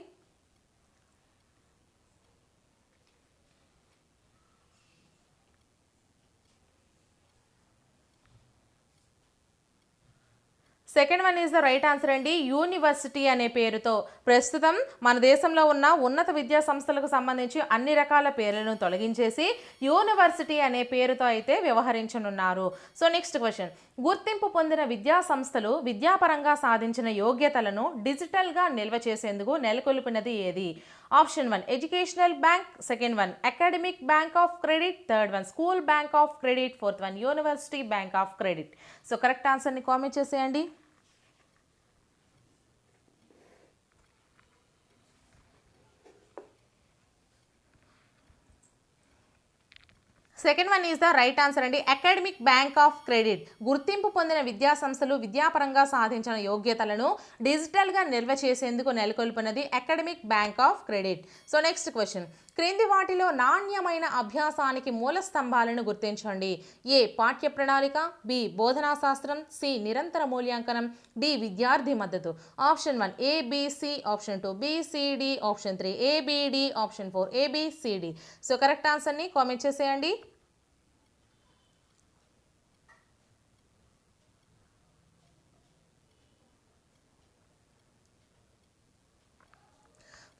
Second one is the right answer అండి. యూనివర్సిటీ అనే పేరుతో ప్రస్తుతం మన దేశంలో ఉన్న ఉన్నత విద్యా సంస్థలకు సంబంధించి అన్ని రకాల పేర్లను తొలగించేసి యూనివర్సిటీ అనే పేరుతో అయితే వ్యవహరించనున్నారు. సో నెక్స్ట్ క్వశ్చన్, గుర్తింపు పొందిన విద్యా సంస్థలు విద్యాపరంగా సాధించిన యోగ్యతలను డిజిటల్గా నిల్వ చేసేందుకు నెలకొల్పినది ఏది. Option 1 educational bank, second 1 academic bank of credit, third 1 school bank of credit, fourth 1 university bank of credit. So correct ఆన్సర్ని కామెంట్ చేసేయండి. Second one is the right answer అండి. అకాడమిక్ బ్యాంక్ ఆఫ్ క్రెడిట్ గుర్తింపు పొందిన విద్యా సంస్థలు విద్యాపరంగా సాధించిన యోగ్యతలను డిజిటల్గా నిల్వ చేసేందుకు నెలకొల్పినది academic bank of credit. So next question, క్రింది వాటిలో నాణ్యమైన అభ్యాసానికి మూల స్తంభాలను గుర్తించండి. ఏ పాఠ్య ప్రణాళిక, బి బోధనా శాస్త్రం, సి నిరంతర మూల్యాంకనం, డి విద్యార్థి మద్దతు. Option 1 ABC, option 2 BCD, option 3 ABD, option 4 ABCD. So correct ఆన్సర్ని కామెంట్ చేసేయండి.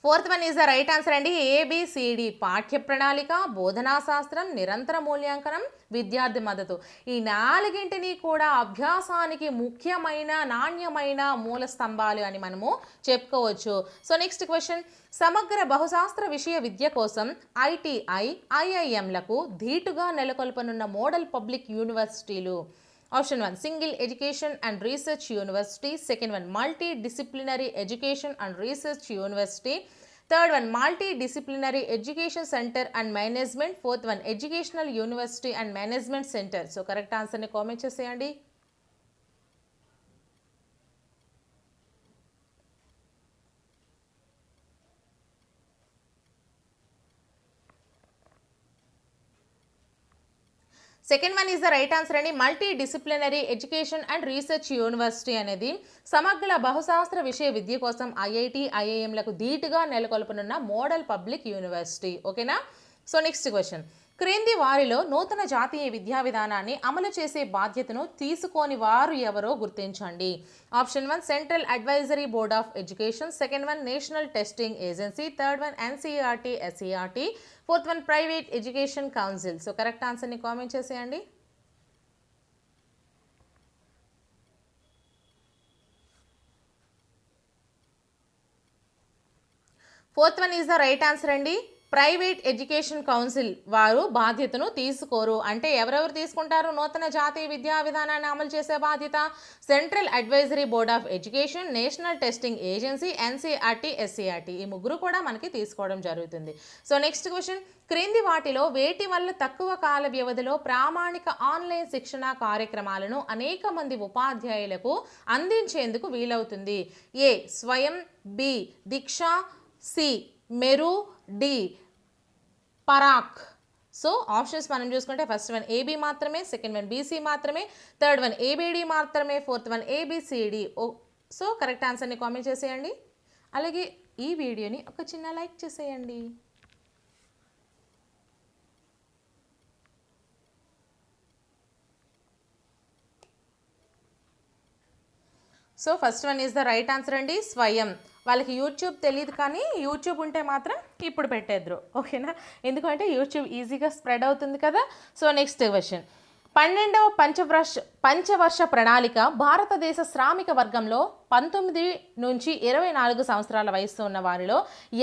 Fourth one is the right answer అండి. ABCD పాఠ్య ప్రణాళిక, బోధనా శాస్త్రం, నిరంతర మూల్యాంకనం, విద్యార్థి మద్దతు. ఈ నాలుగింటిని కూడా అభ్యాసానికి ముఖ్యమైన నాణ్యమైన మూల స్తంభాలు అని మనము చెప్పుకోవచ్చు. సో నెక్స్ట్ క్వశ్చన్, సమగ్ర బహుశాస్త్ర విషయ విద్య కోసం ITI, IIMలకు ధీటుగా నెలకొల్పనున్న మోడల్ పబ్లిక్ యూనివర్సిటీలు. Option 1 single education and research university, second 1 multi disciplinary education and research university, third 1 multi disciplinary education centre and management, fourth 1 educational university and management centre. So correct ఆన్సర్ని comment చేసేయండి. Second one is the right answer అండి. Multi disciplinary education and research university అనేది సమగ్ర బహుశాస్త్ర విషయ విద్య కోసం IIT, IIMలకు ధీటుగా నెలకొల్పనున్న మోడల్ పబ్లిక్ యూనివర్సిటీ. ఓకేనా. సో నెక్స్ట్ క్వశ్చన్, క్రింది వారిలో నూతన జాతీయ విద్యా విధానాన్ని అమలు చేసే బాధ్యతను తీసుకోని వారు ఎవరో గుర్తించండి. Option 1 central advisory board of education, second 1 national testing agency, third 1 NCERT, SCERT, fourth 1 private education council. So correct ఆన్సర్ని కామెంట్ చేసేయండి. Fourth one is the right answer అండి. ప్రైవేట్ ఎడ్యుకేషన్ కౌన్సిల్ వారు బాధ్యతను తీసుకోరు. అంటే ఎవరెవరు తీసుకుంటారు నూతన జాతీయ విద్యా విధానాన్ని అమలు చేసే బాధ్యత? Central advisory board of education, national testing agency, NCERT, SCERT ఈ ముగ్గురు కూడా మనకి తీసుకోవడం జరుగుతుంది. సో నెక్స్ట్ క్వశ్చన్, క్రింది వాటిలో వేటి వల్ల తక్కువ కాల వ్యవధిలో ప్రామాణిక ఆన్లైన్ శిక్షణ కార్యక్రమాలను అనేక మంది ఉపాధ్యాయులకు అందించేందుకు వీలవుతుంది? A Swayam, B Diksha, C Meru, D Parakh. So options మనం చూసుకుంటే ఫస్ట్ వన్ ఏబి మాత్రమే, సెకండ్ వన్ బీసీ మాత్రమే, థర్డ్ వన్ ఏబిడి మాత్రమే, fourth one ABCD. So correct ఆన్సర్ని కామెంట్ చేసేయండి. అలాగే ఈ వీడియోని ఒక చిన్న లైక్ చేసేయండి. So first one is the right answer అండి, స్వయం. వాళ్ళకి యూట్యూబ్ తెలియదు కానీ యూట్యూబ్ ఉంటే మాత్రం ఇప్పుడు పెట్టేద్దరు, ఓకేనా? ఎందుకంటే యూట్యూబ్ ఈజీగా స్ప్రెడ్ అవుతుంది కదా. సో నెక్స్ట్ క్వశ్చన్, 12వ పంచవర్ష ప్రణాళిక భారతదేశ శ్రామిక వర్గంలో 19 నుంచి 24 సంవత్సరాల వయస్సు ఉన్న వారిలో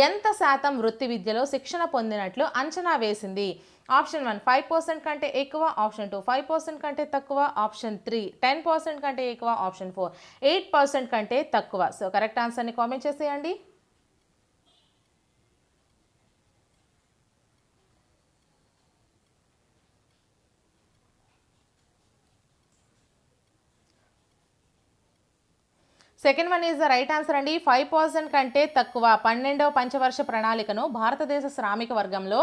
ఎంత శాతం వృత్తి విద్యలో శిక్షణ పొందినట్లు అంచనా వేసింది? ఆప్షన్ 1 5% కంటే ఎక్కువ, ఆప్షన్ 2 5% కంటే తక్కువ, ఆప్షన్ 3 10% కంటే ఎక్కువ, ఆప్షన్ 4 8% కంటే తక్కువ. సో కరెక్ట్ ఆన్సర్ని కామెంట్ చేసేయండి. Second one is the right answer అండి, 5% కంటే తక్కువ. 12వ పంచవర్ష ప్రణాళికను భారతదేశ శ్రామిక వర్గంలో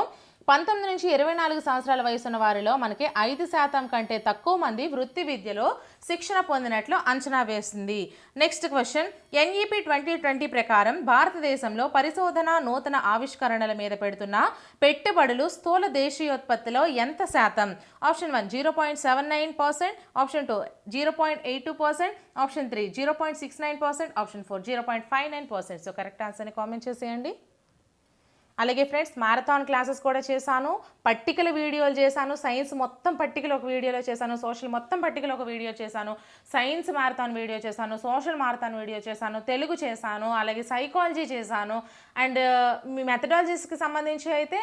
19 నుంచి 24 సంవత్సరాల వయసున్న వారిలో మనకి 5% కంటే తక్కువ మంది వృత్తి విద్యలో శిక్షణ పొందినట్లు అంచనా వేసింది. నెక్స్ట్ క్వశ్చన్, ఎన్ఈపి 2020 ప్రకారం భారతదేశంలో పరిశోధన నూతన ఆవిష్కరణల మీద పెడుతున్న పెట్టుబడులు స్థూల దేశీయోత్పత్తిలో ఎంత శాతం? Option 1 0.79%, option 2 0.82%, option 3 0.69%, option 4 0.59%. So correct ఆన్సర్ని కామెంట్ చేసేయండి. అలాగే ఫ్రెండ్స్, మ్యారథాన్ క్లాసెస్ కూడా చేశాను, పట్టికల వీడియోలు చేశాను, సైన్స్ మొత్తం పట్టికలు ఒక వీడియోలో చేశాను, సోషల్ మొత్తం పట్టికలు ఒక వీడియో చేశాను, సైన్స్ మ్యారథాన్ వీడియో చేశాను, సోషల్ మ్యారథాన్ వీడియో చేశాను, తెలుగు చేశాను, అలాగే సైకాలజీ చేశాను. అండ్ మీ మెథడాలజీస్కి సంబంధించి అయితే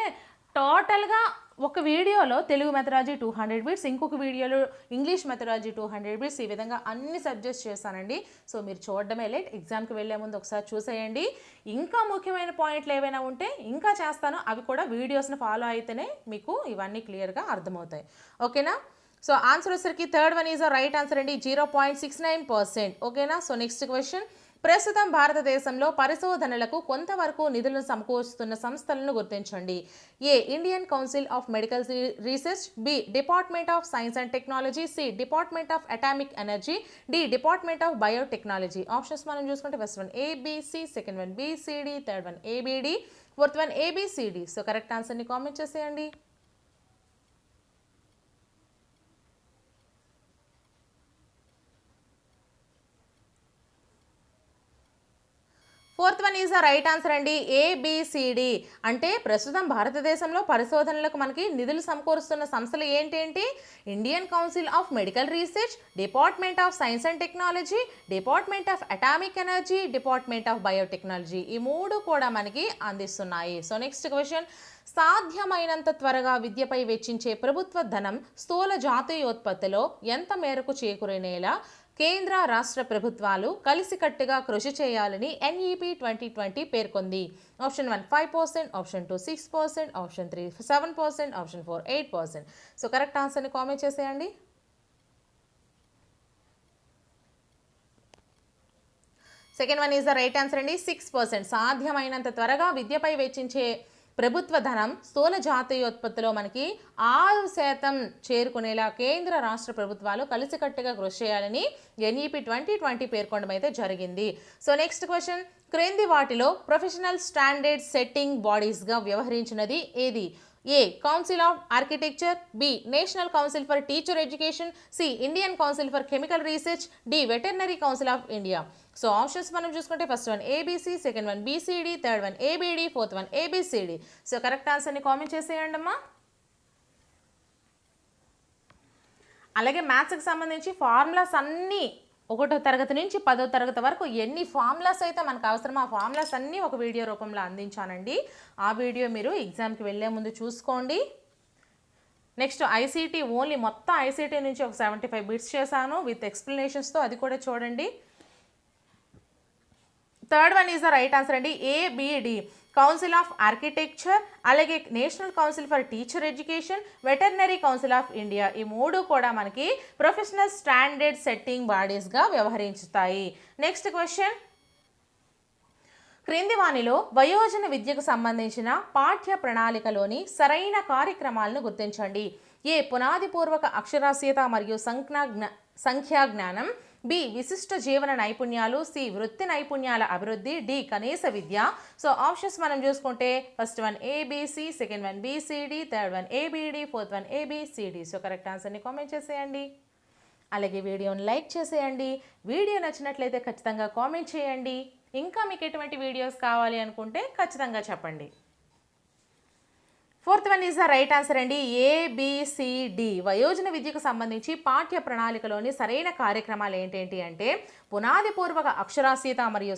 టోటల్గా ఒక వీడియోలో తెలుగు మెథడాలజీ 200 బిట్స్, ఇంకొక వీడియోలో ఇంగ్లీష్ మెథడాలజీ 200 బిట్స్, ఈ విధంగా అన్ని సబ్జెక్ట్స్ చేశానండి. సో మీరు చూడడమే లేట్, ఎగ్జామ్కి వెళ్ళే ముందు ఒకసారి చూసేయండి. ఇంకా ముఖ్యమైన పాయింట్లు ఏవైనా ఉంటే ఇంకా చేస్తాను, అవి కూడా వీడియోస్ని ఫాలో అయితేనే మీకు ఇవన్నీ క్లియర్గా అర్థమవుతాయి, ఓకేనా? సో ఆన్సర్ వచ్చేసరికి third one is right answer అండి, 0.69%, ఓకేనా? సో నెక్స్ట్ క్వశ్చన్, ప్రస్తుతం భారతదేశంలో పరిశోధనలకు కొంతవరకు నిధులను సమకూరుస్తున్న సంస్థలను గుర్తించండి. A Indian council of medical research, B department of science and technology, C department of atomic energy, D department of biotechnology. Options మనం చూసుకుంటే first one ABC, second one BCD, third one ABD, fourth one ABCD. So correct ఆన్సర్ని comment చేసేయండి. Fourth one is the right answer అండి, ABCD. అంటే ప్రస్తుతం భారతదేశంలో పరిశోధనలకు మనకి నిధులు సమకూరుస్తున్న సంస్థలు ఏంటేంటి? Indian council of medical research, department of science and technology, department of atomic energy, department of biotechnology. ఈ మూడు కూడా మనకి అందిస్తున్నాయి. సో నెక్స్ట్ క్వశ్చన్, సాధ్యమైనంత త్వరగా విద్యపై వెచ్చించే ప్రభుత్వ ధనం స్థూల జాతీయోత్పత్తిలో ఎంత మేరకు చేకూరేలా కేంద్ర రాష్ట్ర ప్రభుత్వాలు కలిసికట్టుగా కృషి చేయాలని ఎన్ఈపి 2020 పేర్కొంది? Option 1 5%, option 2 6%, option 3 7%, option 4 8%. So correct ఆన్సర్ని కామెంట్ చేసేయండి. Second one is the right answer అండి, 6%. సాధ్యమైనంత త్వరగా విద్యపై వెచ్చించే ప్రభుత్వ ధనం స్థూల జాతీయోత్పత్తిలో మనకి 6% చేరుకునేలా కేంద్ర రాష్ట్ర ప్రభుత్వాలు కలిసికట్టుగా కృషి చేయాలని ఎన్ఈపి 2020 పేర్కొనడం అయితే జరిగింది. సో నెక్స్ట్ క్వశ్చన్, క్రింది వాటిలో ప్రొఫెషనల్ స్టాండర్డ్ సెట్టింగ్ బాడీస్గా వ్యవహరించినది ఏది? A council of architecture, B national council for teacher education, C Indian council for chemical research, D veterinary council of India. So options మనం చూసుకుంటే first one ABC, second one BCD, third one ABD, fourth one ABCD. So correct ఆన్సర్ని comment చేసేయండి అమ్మా. అలాగే మ్యాథ్స్కి సంబంధించి formulas అన్నీ 1వ తరగతి నుంచి 10వ తరగతి వరకు ఎన్ని ఫార్ములాస్ అయితే మనకు అవసరమో ఆ ఫార్ములాస్ అన్నీ ఒక వీడియో రూపంలో అందించానండి. ఆ వీడియో మీరు ఎగ్జామ్కి వెళ్ళే ముందు చూసుకోండి. నెక్స్ట్ ఐసీటీ, ఓన్లీ మొత్తం ఐసీటీ నుంచి ఒక 75 బిట్స్ చేశాను విత్ ఎక్స్ప్లెనేషన్స్తో, అది కూడా చూడండి. Third one is the right answer అండి, ఏబిడి కౌన్సిల్ ఆఫ్ ఆర్కిటెక్చర్, అలాగే national council for teacher education, veterinary council of India. ఈ మూడు కూడా మనకి ప్రొఫెషనల్ స్టాండర్డ్ సెట్టింగ్ బాడీస్గా వ్యవహరించుతాయి. నెక్స్ట్ క్వశ్చన్, క్రింది వానిలో వయోజన విద్యకు సంబంధించిన పాఠ్య ప్రణాళికలోని సరైన కార్యక్రమాలను గుర్తించండి. ఏ పునాదిపూర్వక అక్షరాస్యత మరియు సంఖ్యా జ్ఞానం, బి విశిష్ట జీవన నైపుణ్యాలు, సి వృత్తి నైపుణ్యాల అభివృద్ధి, డి కనీస విద్య. సో ఆప్షన్స్ మనం చూసుకుంటే first one ABC, second one BCD, third one ABD, fourth one ABCD. So correct ఆన్సర్ని కామెంట్ చేసేయండి. అలాగే వీడియోని లైక్ చేసేయండి. వీడియో నచ్చినట్లయితే ఖచ్చితంగా కామెంట్ చేయండి. ఇంకా మీకు ఎటువంటి వీడియోస్ కావాలి అనుకుంటే ఖచ్చితంగా చెప్పండి. Fourth one is the right answer అండి. ఏబిసిడి. వయోజన విద్యకు సంబంధించి పాఠ్య ప్రణాళికలోని సరైన కార్యక్రమాలు ఏంటేంటి అంటే పునాదిపూర్వక అక్షరాస్యత మరియు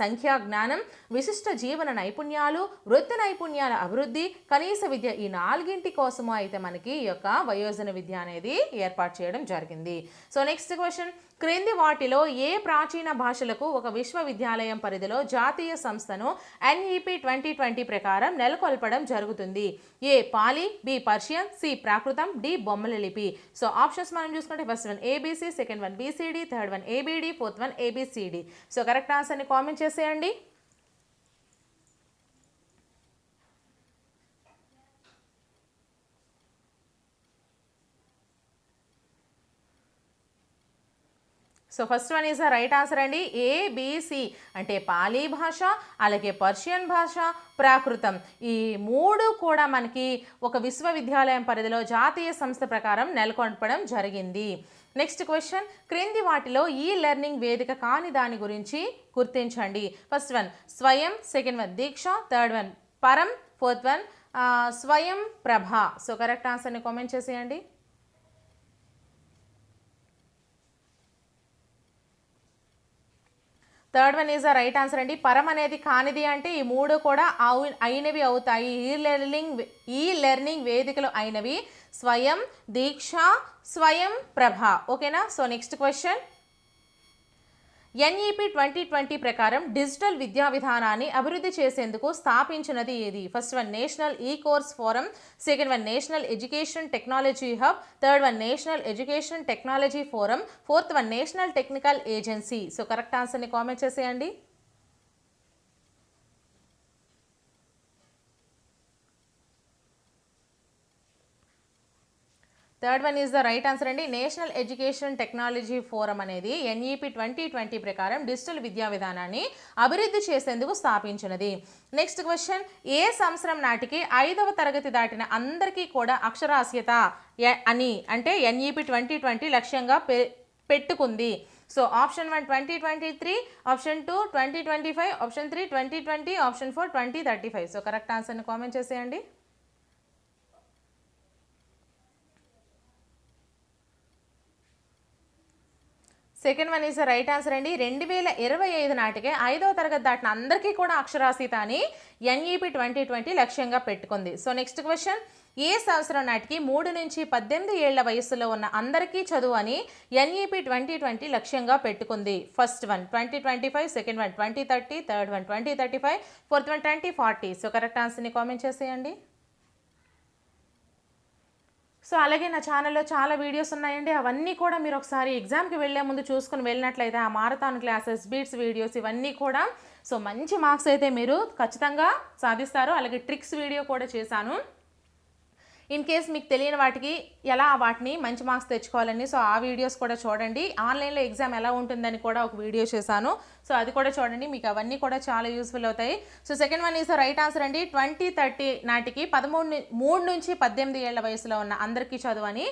సంఖ్యా జ్ఞానం, విశిష్ట జీవన నైపుణ్యాలు, వృత్తి నైపుణ్యాల అభివృద్ధి, కనీస విద్య. ఈ 4 కోసము అయితే మనకి ఈ యొక్క వయోజన విద్య అనేది ఏర్పాటు చేయడం జరిగింది. సో నెక్స్ట్ క్వశ్చన్, క్రింది వాటిలో ఏ ప్రాచీన భాషలకు ఒక విశ్వవిద్యాలయం పరిధిలో జాతీయ సంస్థను NEP 2020 ప్రకారం నెలకొల్పడం జరుగుతుంది? A Pali, B Persian, C ప్రాకృతం, డి బొమ్మల లిపి. సో ఆప్షన్స్ మనం చూసుకుంటే first one ABC, second one BCD, third one ABD, fourth one ABCD. So correct ఆన్సర్ని కామెంట్ చేసేయండి. So first one is the right answer అండి. ఏబిసి అంటే పాలీ భాష, అలాగే పర్షియన్ భాష, ప్రాకృతం. ఈ 3 కూడా మనకి ఒక విశ్వవిద్యాలయం పరిధిలో జాతీయ సంస్థ ప్రకారం నెలకొల్పడం జరిగింది. నెక్స్ట్ క్వశ్చన్, క్రింది వాటిలో ఈ లెర్నింగ్ వేదిక కాని దాని గురించి గుర్తించండి. ఫస్ట్ వన్ స్వయం, సెకండ్ వన్ దీక్ష, థర్డ్ వన్ పరం, ఫోర్త్ వన్ స్వయం ప్రభ. సో కరెక్ట్ ఆన్సర్ని కామెంట్ చేసేయండి. Third one is the right answer అండి. పరం అనేది కానిది అంటే ఈ 3 కూడా అయినవి అవుతాయి. ఈ లెర్నింగ్ వేదికలు అయినవి స్వయం, దీక్ష, స్వయం ప్రభ. ఓకేనా? సో నెక్స్ట్ క్వశ్చన్, NEP 2020 ప్రకారం డిజిటల్ విద్యా విధానాన్ని అభివృద్ధి చేసేందుకు స్థాపించినది ఏది? ఫస్ట్ వన్ నేషనల్ ఈ course forum, second one national education technology hub, third one national education technology forum, fourth one national technical agency. So correct ఆన్సర్ని కామెంట్ చేసేయండి. Third one is the right answer అండి. National education technology forum అనేది NEP 2020 ప్రకారం digital విద్యా విధానాన్ని అభివృద్ధి చేసేందుకు స్థాపించినది. Next question, ఏ సంవత్సరం నాటికి 5వ తరగతి దాటిన అందరికీ కూడా అక్షరాస్యత అని అంటే NEP 2020 లక్ష్యంగా పెట్టుకుంది? So option 1 2023, option 2 2025, option 3 2020, option 4 2035. So correct ఆన్సర్ని కామెంట్ చేసేయండి. Second one is the right answer అండి. 2025 నాటికే 5వ తరగతి దాటిన అందరికీ కూడా అక్షరాస్యత అని NEP 2020 లక్ష్యంగా పెట్టుకుంది. సో నెక్స్ట్ క్వశ్చన్, ఏ సంవత్సరం నాటికి 3 నుంచి 18 ఏళ్ల వయసులో ఉన్న అందరికీ చదువు అని NEP 2020 లక్ష్యంగా పెట్టుకుంది? First one 2025, second one 2030, third one 2035, fourth one 2040. So correct ఆన్సర్ని కామెంట్ చేసేయండి. సో అలాగే నా ఛానల్లో చాలా వీడియోస్ ఉన్నాయండి. అవన్నీ కూడా మీరు ఒకసారి ఎగ్జామ్కి వెళ్ళే ముందు చూసుకుని వెళ్ళినట్లయితే ఆ మారథాన్ క్లాసెస్, బీట్స్ వీడియోస్ ఇవన్నీ కూడా సో మంచి మార్క్స్ అయితే మీరు ఖచ్చితంగా సాధిస్తారు. అలాగే ట్రిక్స్ వీడియో కూడా చేశాను. ఇన్ కేస్ మీకు తెలియని వాటిని మంచి మార్క్స్ తెచ్చుకోవాలని సో ఆ వీడియోస్ కూడా చూడండి. ఆన్లైన్లో ఎగ్జామ్ ఎలా ఉంటుందని కూడా ఒక వీడియో చేశాను. సో అది కూడా చూడండి, మీకు అవన్నీ కూడా చాలా యూస్ఫుల్ అవుతాయి. So second one is the right answer అండి. 2030 నాటికి 3 నుంచి 18 ఏళ్ల వయసులో ఉన్న అందరికీ చదువు అని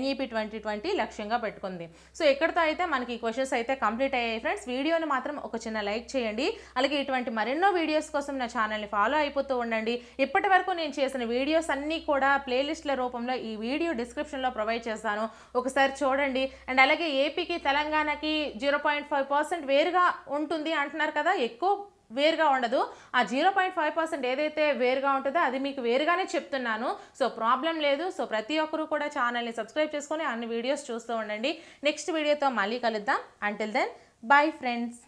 NEP 2020 లక్ష్యంగా పెట్టుకుంది. సో ఎక్కడితో అయితే మనకి ఈ క్వశ్చన్స్ అయితే కంప్లీట్ అయ్యాయి ఫ్రెండ్స్. వీడియోని మాత్రం ఒక చిన్న లైక్ చేయండి. అలాగే ఇటువంటి మరెన్నో వీడియోస్ కోసం నా ఛానల్ని ఫాలో అయిపోతూ ఉండండి. ఇప్పటి వరకు నేను చేసిన వీడియోస్ అన్నీ కూడా ప్లేలిస్ట్ల రూపంలో ఈ వీడియో డిస్క్రిప్షన్లో ప్రొవైడ్ చేస్తాను, ఒకసారి చూడండి. అండ్ అలాగే ఏపీకి తెలంగాణకి 0.5% వేరుగా ఉంటుంది అంటున్నారు కదా, ఎక్కువ వేరుగా ఉండదు. ఆ 0.5% ఏదైతే వేరుగా ఉంటుందో అది మీకు వేరుగానే చెప్తున్నాను. సో ప్రాబ్లం లేదు. సో ప్రతి ఒక్కరూ కూడా ఛానల్ని సబ్స్క్రైబ్ చేసుకొని అన్ని వీడియోస్ చూస్తూ ఉండండి. నెక్స్ట్ వీడియోతో మళ్ళీ కలుద్దాం. Until then bye friends.